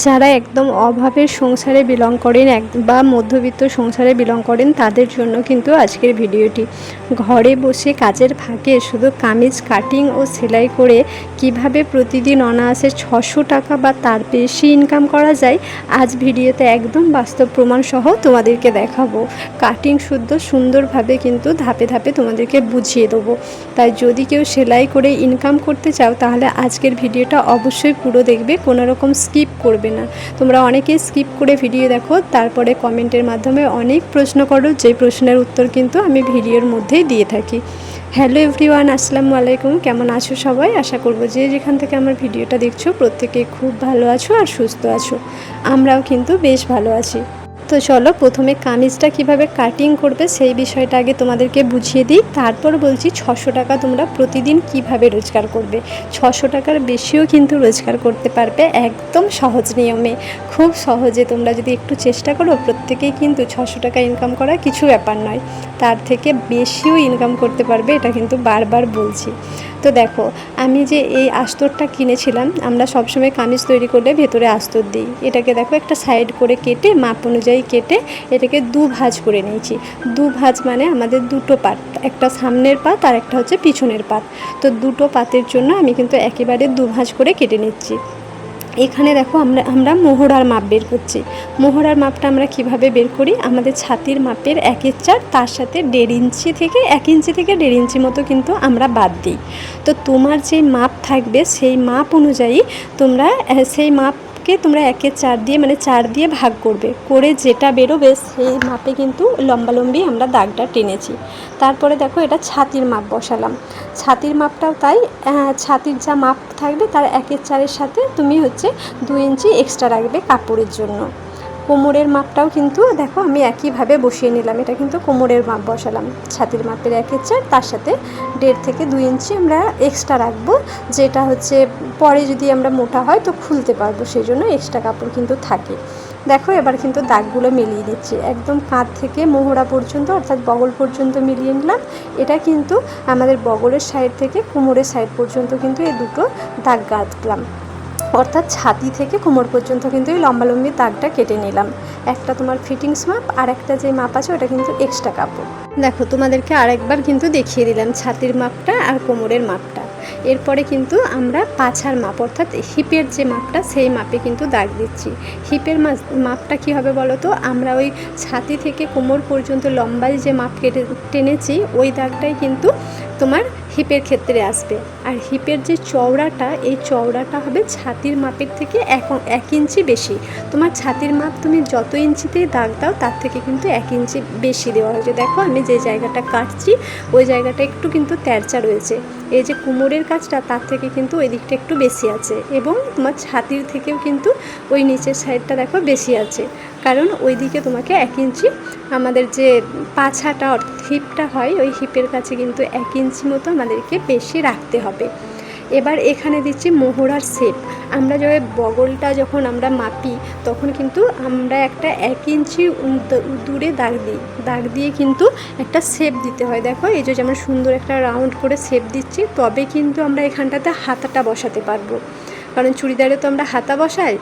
যারা একদম অভাবের সংসারে বিলং করেন বা মধ্যবিত্ত সংসারে বিলং করেন তাদের জন্য কিন্তু আজকের ভিডিওটি। ঘরে বসে কাজের ফাঁকে শুধু কামিজ কাটিং ও সেলাই করে কিভাবে প্রতিদিন অনায়াসে 600 টাকা বা তার বেশি ইনকাম করা যায়, আজ ভিডিওতে একদম বাস্তব প্রমাণ সহ তোমাদেরকে দেখাবো। কাটিং শুদ্ধ সুন্দরভাবে কিন্তু ধাপে ধাপে তোমাদেরকে বুঝিয়ে দেবো। তাই যদি কেউ সেলাই করে ইনকাম করতে চাও তাহলে আজকের ভিডিওটা অবশ্যই পুরো দেখবে, কোনো রকম স্কিপ করবে না। তোমরা অনেকেই স্কিপ করে ভিডিও দেখো, তারপরে কমেন্টের মাধ্যমে অনেক প্রশ্ন করো, যে প্রশ্নের উত্তর কিন্তু আমি ভিডিওর মধ্যেই দিয়ে থাকি। হ্যালো এভরিওয়ান, আসসালামু আলাইকুম। কেমন আছো সবাই? আশা করব যে যেখান থেকে আমার ভিডিওটা দেখছো প্রত্যেকেই খুব ভালো আছো আর সুস্থ আছো। আমরাও কিন্তু বেশ ভালো আছি। তো চলো প্রথমে কামিজটা কিভাবে কাটিং করবে সেই বিষয়টা আগে তোমাদেরকে বুঝিয়ে দিই, তারপর বলছি 600 টাকা তোমরা প্রতিদিন কিভাবে রোজগার করবে। 600 টাকার বেশিও কিন্তু রোজগার করতে পারবে একদম সহজ নিয়মে, খুব সহজে। তোমরা যদি একটু চেষ্টা করো প্রত্যেকেই কিন্তু 600 টাকা ইনকাম করা কিছু ব্যাপার নয়, তার থেকে বেশিও ইনকাম করতে পারবে, এটা কিন্তু বারবার বলছি। তো দেখো, আমি যে এই আস্তরটা কিনেছিলাম, আমরা সবসময় কামিজ তৈরি করলে ভেতরে আস্তর দিই। এটাকে দেখো একটা সাইড করে কেটে মাপ অনুযায়ী কেটে এটাকে দু ভাঁজ করে নিয়েছি। দু ভাঁজ মানে আমাদের দুটো পাত, একটা সামনের পাত আর একটা হচ্ছে পিছনের পাত। তো দুটো পাতের জন্য আমি কিন্তু একেবারে দু ভাঁজ করে কেটে নিচ্ছি। এখানে দেখো আমরা মোহরার মাপ বের করছি। মোহরার মাপটা আমরা কিভাবে বের করি, আমাদের ছাতির মাপের 1/4, তার সাথে 1.5 ইঞ্চি থেকে 1 ইঞ্চি থেকে 1.5 ইঞ্চি মতো কিন্তু আমরা বাদ দিই। তো তোমার যে মাপ থাকবে সেই মাপ অনুযায়ী তোমরা সেই মাপকে তোমরা 1/4 দিয়ে মানে 4 দিয়ে ভাগ করবে, করে যেটা বেরোবে সেই মাপে কিন্তু লম্বালম্বি আমরা দাগটা টেনেছি। তারপরে দেখো এটা ছাতির মাপ বসালাম। ছাতির মাপটাও তাই, ছাতির যা মাপ থাকবে তার 1/4 সাথে তুমি হচ্ছে 2 ইঞ্চি এক্সট্রা রাখবে কাপড়ের জন্য। কোমরের মাপটাও কিন্তু দেখো আমি একইভাবে বসিয়ে নিলাম, এটা কিন্তু কোমরের মাপ বসালাম। ছাতির মাপের 1/4, তার সাথে 1.5 থেকে 2 ইঞ্চি আমরা এক্সট্রা রাখবো, যেটা হচ্ছে পরে যদি আমরা মোটা হয় তো খুলতে পারবো, সেই জন্য এক্সট্রা কাপড় কিন্তু থাকে। দেখো এবার কিন্তু দাগগুলো মিলিয়ে দিচ্ছি, একদম কাঁধ থেকে মোহরা পর্যন্ত অর্থাৎ বগল পর্যন্ত মিলিয়ে নিলাম। এটা কিন্তু আমাদের বগলের সাইড থেকে কোমরের সাইড পর্যন্ত কিন্তু এই দুটো দাগ কাটলাম, অর্থাৎ ছাতি থেকে কোমর পর্যন্ত কিন্তু এই লম্বালম্বি দাগটা কেটে নিলাম। একটা তোমার ফিটিংস মাপ আর একটা যে মাপ আছে ওটা কিন্তু এক্সট্রা কাপড়। দেখো তোমাদেরকে আরেকবার কিন্তু দেখিয়ে দিলাম ছাতির মাপটা আর কোমরের মাপটা। এরপরে কিন্তু আমরা পাছার মাপ অর্থাৎ হিপের যে মাপটা সেই মাপে কিন্তু দাগ দিচ্ছি। হিপের মাপটা কী হবে বলো তো, আমরা ওই ছাতি থেকে কোমর পর্যন্ত লম্বায় যে মাপ কেটে টেনেছি ওই দাগটাই কিন্তু তোমার হিপের ক্ষেত্রে আসবে। আর হিপের যে চওড়াটা, এই চওড়াটা হবে ছাতির মাপের থেকে 1 ইঞ্চি বেশি। তোমার ছাতির মাপ তুমি যত ইঞ্চিতেই দাগ দাও তার থেকে কিন্তু 1 ইঞ্চি বেশি দেওয়া হয়েছে। দেখো আমি যে জায়গাটা কাটছি ওই জায়গাটা একটু কিন্তু তেরচা রয়েছে, এই যে কোমরের কাজটা তার থেকে কিন্তু ওই দিকটা একটু বেশি আছে, এবং তোমার ছাতির থেকেও কিন্তু ওই নিচের সাইডটা দেখো বেশি আছে, কারণ ওই দিকে তোমাকে 1 ইঞ্চি আমাদের যে পাছাটা অর্থাৎ হিপটা হয় ওই হিপের কাছে কিন্তু 1 ইঞ্চি মতো আমাদেরকে বেশি রাখতে হবে। এবার এখানে দিচ্ছি মোহরার শেপ। আমরা বগলটা যখন আমরা মাপি তখন কিন্তু আমরা একটা 1 ইঞ্চি দূরে দাগ দিয়ে কিন্তু একটা শেপ দিতে হয়। দেখো এই যে যেমন সুন্দর একটা রাউন্ড করে শেপ দিচ্ছি, তবে কিন্তু আমরা এখানটাতে হাতাটা বসাতে পারবো, কারণ চুড়িদারে তো আমরা হাতা বসাই,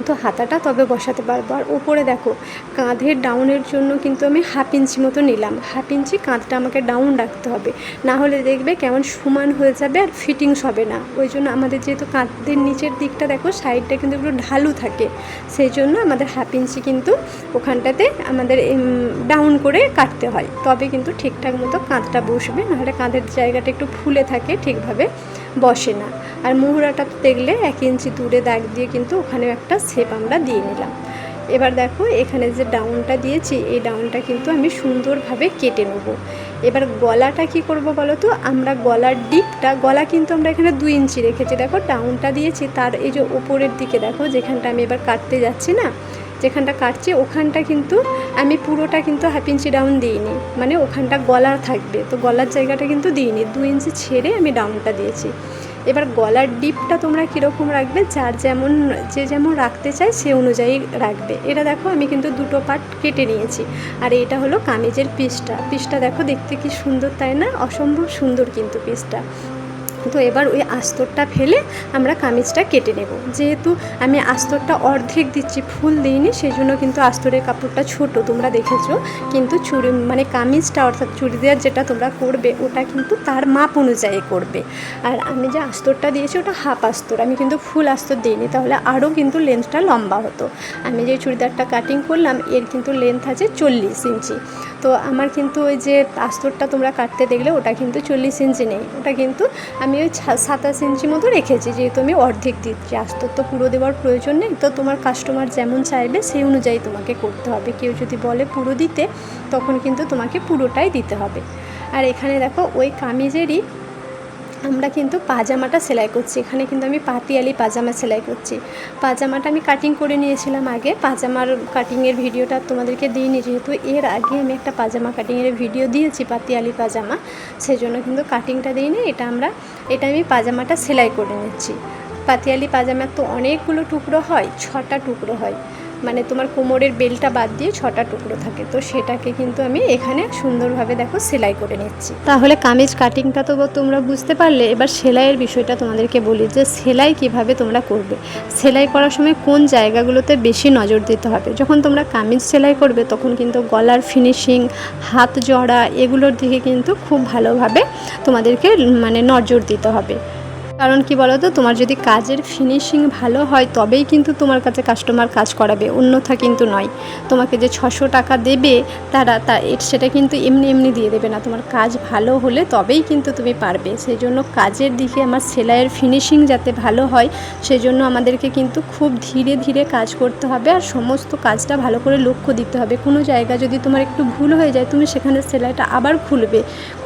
তো হাতাটা তবে বসাতে পারবো। আর উপরে দেখো কাঁধের ডাউনের জন্য কিন্তু আমি 1/2 ইঞ্চি মতো নিলাম। 1/2 ইঞ্চি কাঁধটা আমাকে ডাউন রাখতে হবে, না হলে দেখবে কেমন সমান হয়ে যাবে আর ফিটিংস হবে না। ওই জন্য আমাদের যেহেতু কাঁধের নিচের দিকটা দেখো সাইডটা কিন্তু একটু ঢালু থাকে, সেই জন্য আমাদের 1/2 ইঞ্চি কিন্তু ওখানটাতে আমাদের ডাউন করে কাটতে হয়, তবে কিন্তু ঠিকঠাক মতো কাঁধটা বসবে, নাহলে কাঁধের জায়গাটা একটু ফুলে থাকে, ঠিকভাবে বসে না। আর মোহরাটা তো দেখলে 1 ইঞ্চি দূরে দাগ দিয়ে কিন্তু ওখানেও একটা শেপ আমরা দিয়ে নিলাম। এবার দেখো এখানে যে ডাউনটা দিয়েছি এই ডাউনটা কিন্তু আমি সুন্দরভাবে কেটে নেব। এবার গলাটা কি করব বলো তো, আমরা গলার ডিপটা, গলা কিন্তু আমরা এখানে 2 ইঞ্চি রেখেছি, দেখো ডাউনটা দিয়েছি তার এই যে ওপরের দিকে দেখো যেখানটা আমি এবার কাটতে যাচ্ছি না, যেখানটা কাটছি ওখানটা কিন্তু আমি পুরোটা কিন্তু 1/2 ইঞ্চি ডাউন দিইনি, মানে ওখানটা গলার থাকবে, তো গলার জায়গাটা কিন্তু দিইনি, 2 ইঞ্চি ছেড়ে আমি ডাউনটা দিয়েছি। এবার গলার ডিপটা তোমরা কীরকম রাখবে, যে যেমন রাখতে চায় সে অনুযায়ী রাখবে। এটা দেখো আমি কিন্তু দুটো পার্ট কেটে নিয়েছি। আর এটা হলো কামিজের পিসটা দেখো দেখতে কি সুন্দর, তাই না? অসম্ভব সুন্দর কিন্তু পিসটা। তো এবার ওই আস্তরটা ফেলে আমরা কামিজটা কেটে নেব। যেহেতু আমি আস্তরটা অর্ধেক দিচ্ছি, ফুল দিইনি, সেই জন্য কিন্তু আস্তরের কাপড়টা ছোট তোমরা দেখেছো, কিন্তু মানে কামিজটা অর্থাৎ চুড়িদার যেটা তোমরা করবে ওটা কিন্তু তার মাপ অনুযায়ী করবে। আর আমি যে আস্তরটা দিয়েছি ওটা হাফ আস্তর, আমি কিন্তু ফুল আস্তর দিইনি, তাহলে আরও কিন্তু লেন্থটা লম্বা হতো। আমি যে চুড়িদারটা কাটিং করলাম এর কিন্তু লেন্থ আছে 40 ইঞ্চি। তো আমার কিন্তু ওই যে আস্তরটা তোমরা কাটতে দেখলে ওটা কিন্তু 40 ইঞ্চি নেই, ওটা কিন্তু আমি ওই 27 ইঞ্চি মতো রেখেছি, যেহেতু আমি অর্ধেক দিচ্ছি। আস্তর তো পুরো দেওয়ার প্রয়োজন নেই, তো তোমার কাস্টমার যেমন চাইবে সেই অনুযায়ী তোমাকে করতে হবে। কেউ যদি বলে পুরো দিতে তখন কিন্তু তোমাকে পুরোটাই দিতে হবে। আর এখানে দেখো ওই কামিজেরই আমরা কিন্তু পাজামাটা সেলাই করছি। এখানে কিন্তু আমি পাতিয়ালি পাজামা সেলাই করছি। পাজামাটা আমি কাটিং করে নিয়েছিলাম আগে, পাজামার কাটিংয়ের ভিডিওটা তোমাদেরকে দিইনি, যেহেতু এর আগে আমি একটা পাজামা কাটিংয়ের ভিডিও দিয়েছি পাতিয়ালি পাজামা, সেজন্য কিন্তু কাটিংটা দিইনি। এটা আমি পাজামাটা সেলাই করে নিচ্ছি। পাতিয়ালি পাজামার তো অনেকগুলো টুকরো হয়, 6টা টুকরো হয়, মানে তোমার কোমরের বেলটা বাদ দিয়ে 6টা টুকরো থাকে, তো সেটাকে কিন্তু আমি এখানে সুন্দরভাবে দেখো সেলাই করে নিচ্ছি। তাহলে কামিজ কাটিংটা তো তোমরা বুঝতে পারলে। এবার সেলাইয়ের বিষয়টা তোমাদেরকে বলি, যে সেলাই কিভাবে তোমরা করবে। সেলাই করার সময় কোন জায়গাগুলোতে বেশি নজর দিতে হবে। যখন তোমরা কামিজ সেলাই করবে তখন কিন্তু গলার ফিনিশিং, হাত জড়া, এগুলোর দিকে কিন্তু খুব ভালোভাবে তোমাদেরকে মানে নজর দিতে হবে। কারণ কি বলো তো, তোমার যদি কাজের ফিনিশিং ভালো হয় তবেই কিন্তু তোমার কাছে কাস্টমার কাজ করাবে, অন্যথা কিন্তু নয়। তোমাকে যে 600 টাকা দেবে সেটা কিন্তু এমনি এমনি দিয়ে দেবে না, তোমার কাজ ভালো হলে তবেই কিন্তু তুমি পারবে। সেই জন্য কাজের দিকে আমার সেলাইয়ের ফিনিশিং যাতে ভালো হয় সেজন্য আমাদেরকে কিন্তু খুব ধীরে ধীরে কাজ করতে হবে, আর সমস্ত কাজটা ভালো করে লক্ষ্য দিতে হবে। কোনো জায়গা যদি তোমার একটু ভুল হয়ে যায় তুমি সেখানে সেলাইটা আবার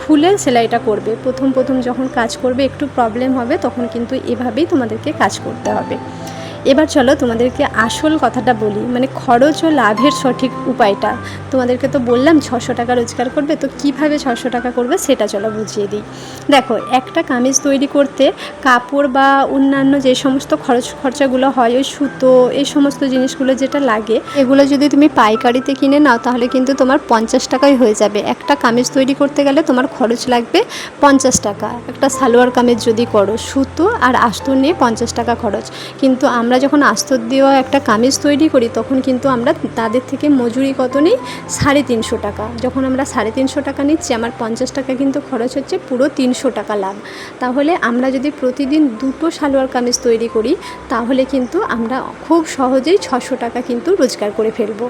খুলে সেলাইটা করবে। প্রথম যখন কাজ করবে একটু প্রবলেম হবে, তখন কিন্তু এভাবেই তোমাদেরকে কাজ করতে হবে। এবার চলো তোমাদেরকে আসল কথাটা বলি, মানে খরচ ও লাভের সঠিক উপায়টা। তোমাদেরকে তো বললাম 600 টাকা রোজগার করবে, তো কিভাবে 600 টাকা করবে সেটা চলো বুঝিয়ে দিই। দেখো, একটা কামিজ তৈরি করতে কাপড় বা অন্যান্য যে সমস্ত খরচাগুলো হয়, ওই সুতো, এই সমস্ত জিনিসগুলো যেটা লাগে, এগুলো যদি তুমি পাইকারিতে কিনে নাও তাহলে কিন্তু তোমার 50 টাকায় হয়ে যাবে। একটা কামিজ তৈরি করতে গেলে তোমার খরচ লাগবে 50 টাকা। একটা সালোয়ার কামিজ যদি করো, সুতো আর আস্তর নিয়ে 50 টাকা খরচ। কিন্তু আমরা যখন আস্তর দেওয়া একটা কামিজ তৈরি করি তখন কিন্তু আমরা তাদের থেকে মজুরি কত নিই, 350 টাকা। যখন আমরা 350 টাকা নিচ্ছি, আমার 50 টাকা কিন্তু খরচ হচ্ছে, পুরো 300 টাকা লাভ। তাহলে আমরা যদি প্রতিদিন 2টো সালোয়ার কামিজ তৈরি করি তাহলে কিন্তু আমরা খুব সহজেই 600 টাকা কিন্তু রোজগার করে ফেলবো।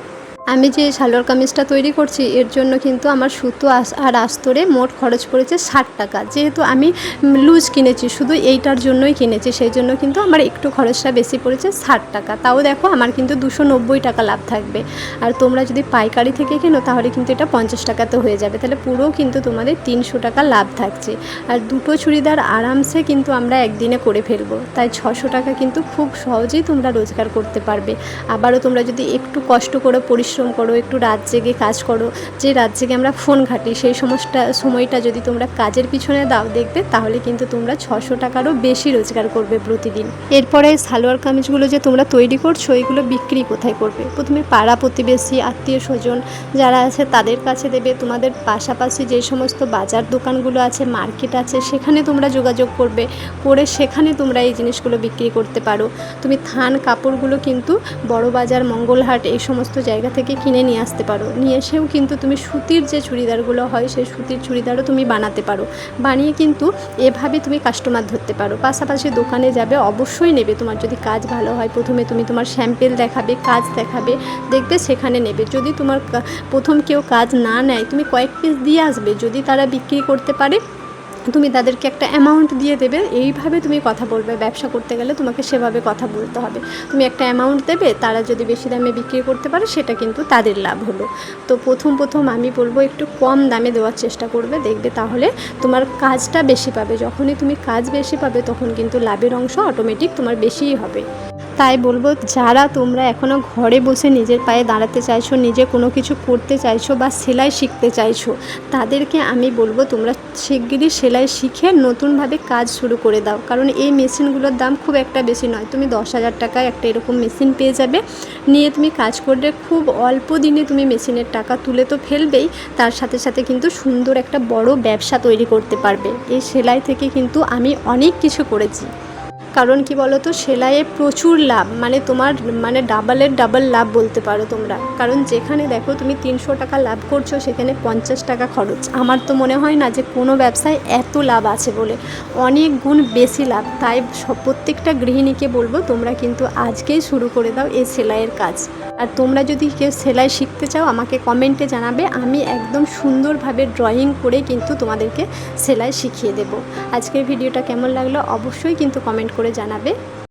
আমি যে সালোয়ার কামিজটা তৈরি করছি এর জন্য কিন্তু আমার সুতো আর আস্তরে মোট খরচ পড়েছে 60 টাকা। যেহেতু আমি লুজ কিনেছি, শুধু এইটার জন্যই কিনেছি, সেই জন্য কিন্তু আমার একটু খরচটা বেশি পড়েছে 60 টাকা। তাও দেখো আমার কিন্তু 290 টাকা লাভ থাকবে। আর তোমরা যদি পাইকারি থেকে কেনো তাহলে কিন্তু এটা 50 টাকাতে হয়ে যাবে, তাহলে পুরো কিন্তু তোমাদের 300 টাকা লাভ থাকছে। আর 2টো চুড়িদার আরামসে কিন্তু আমরা একদিনে করে ফেলবো। তাই 600 টাকা কিন্তু খুব সহজেই তোমরা রোজগার করতে পারবে। আবারও তোমরা যদি একটু কষ্ট করে পরিশ্রম করো, একটু রাত জেগে কাজ করো, যে রাত জেগে আমরা ফোন ঘাঁটি, সেই সময়টা যদি তোমরা কাজের পিছনে দাও, দেখবে তাহলে কিন্তু তোমরা 600 টাকারও বেশি রোজগার করবে প্রতিদিন। এরপরে সালোয়ার কামিজগুলো যে তোমরা তৈরি করছো এগুলো বিক্রি কোথায় করবে? প্রথমে পাড়া প্রতিবেশী, আত্মীয় স্বজন যারা আছে তাদের কাছে দেবে। তোমাদের পাশাপাশি যে সমস্ত বাজার দোকানগুলো আছে, মার্কেট আছে, সেখানে তোমরা যোগাযোগ করবে, করে সেখানে তোমরা এই জিনিসগুলো বিক্রি করতে পারো। তুমি থান কাপড়গুলো কিন্তু বড় বাজার, মঙ্গলহাট, এই সমস্ত জায়গা থেকে কিনে নিয়ে আসতে পারো। নিয়ে এসেও কিন্তু তুমি সুতির যে চুড়িদারগুলো হয় সেই সুতির চুড়িদারও তুমি বানাতে পারো। বানিয়ে কিন্তু এভাবে তুমি কাস্টমার ধরতে পারো। পাশাপাশি দোকানে যাবে, অবশ্যই নেবে। তোমার যদি কাজ ভালো হয় প্রথমে তুমি তোমার স্যাম্পেল দেখাবে, কাজ দেখাবে, দেখবে সেখানে নেবে। যদি তোমার প্রথম কেউ কাজ না নেয় তুমি কয়েক পিস দিয়ে আসবে, যদি তারা বিক্রি করতে পারে তুমি তাদেরকে একটা অ্যামাউন্ট দিয়ে দেবে। এইভাবে তুমি কথা বলবে। ব্যবসা করতে গেলে তোমাকে সেভাবে কথা বলতে হবে। তুমি একটা অ্যামাউন্ট দেবে, তারা যদি বেশি দামে বিক্রি করতে পারে সেটা কিন্তু তাদের লাভ হলো। তো প্রথম আমি বলবো একটু কম দামে দেওয়ার চেষ্টা করবে, দেখবে তাহলে তোমার কাজটা বেশি পাবে। যখনই তুমি কাজ বেশি পাবে তখন কিন্তু লাভের অংশ অটোমেটিক তোমার বেশিই হবে। তাই বলবো, যারা তোমরা এখনও ঘরে বসে নিজের পায়ে দাঁড়াতে চাইছো, নিজে কোনো কিছু করতে চাইছো বা সেলাই শিখতে চাইছো, তাদেরকে আমি বলবো তোমরা শিগগিরই সেলাই শিখে নতুনভাবে কাজ শুরু করে দাও। কারণ এই মেশিনগুলোর দাম খুব একটা বেশি নয়, তুমি 10,000 টাকায় একটা এরকম মেশিন পেয়ে যাবে। নিয়ে তুমি কাজ করলে খুব অল্প দিনে তুমি মেশিনের টাকা তুলে তো ফেলবেই, তার সাথে সাথে কিন্তু সুন্দর একটা বড় ব্যবসা তৈরি করতে পারবে। এই সেলাই থেকে কিন্তু আমি অনেক কিছু করেছি। কারণ কি বলো তো, সেলাইয়ে প্রচুর লাভ, মানে তোমার মানে ডাবলের ডাবল লাভ বলতে পারো তোমরা। কারণ যেখানে দেখো তুমি 300 টাকা লাভ করছো, সেখানে 50 টাকা খরচ। আমার তো মনে হয় না যে কোনো ব্যবসায় এত লাভ আছে বলে, অনেক গুণ বেশি লাভ। তাই প্রত্যেকটা গৃহিণীকে বলবো তোমরা কিন্তু আজকেই শুরু করে দাও এই সেলাইয়ের কাজ। আর তোমরা যদি কেউ সেলাই শিখতে চাও, আমাকে কমেন্টে জানাবে, আমি একদম সুন্দরভাবে ড্রয়িং করে কিন্তু তোমাদেরকে সেলাই শিখিয়ে দেব। আজকের ভিডিওটা কেমন লাগলো অবশ্যই কিন্তু কমেন্ট করে জানাবে।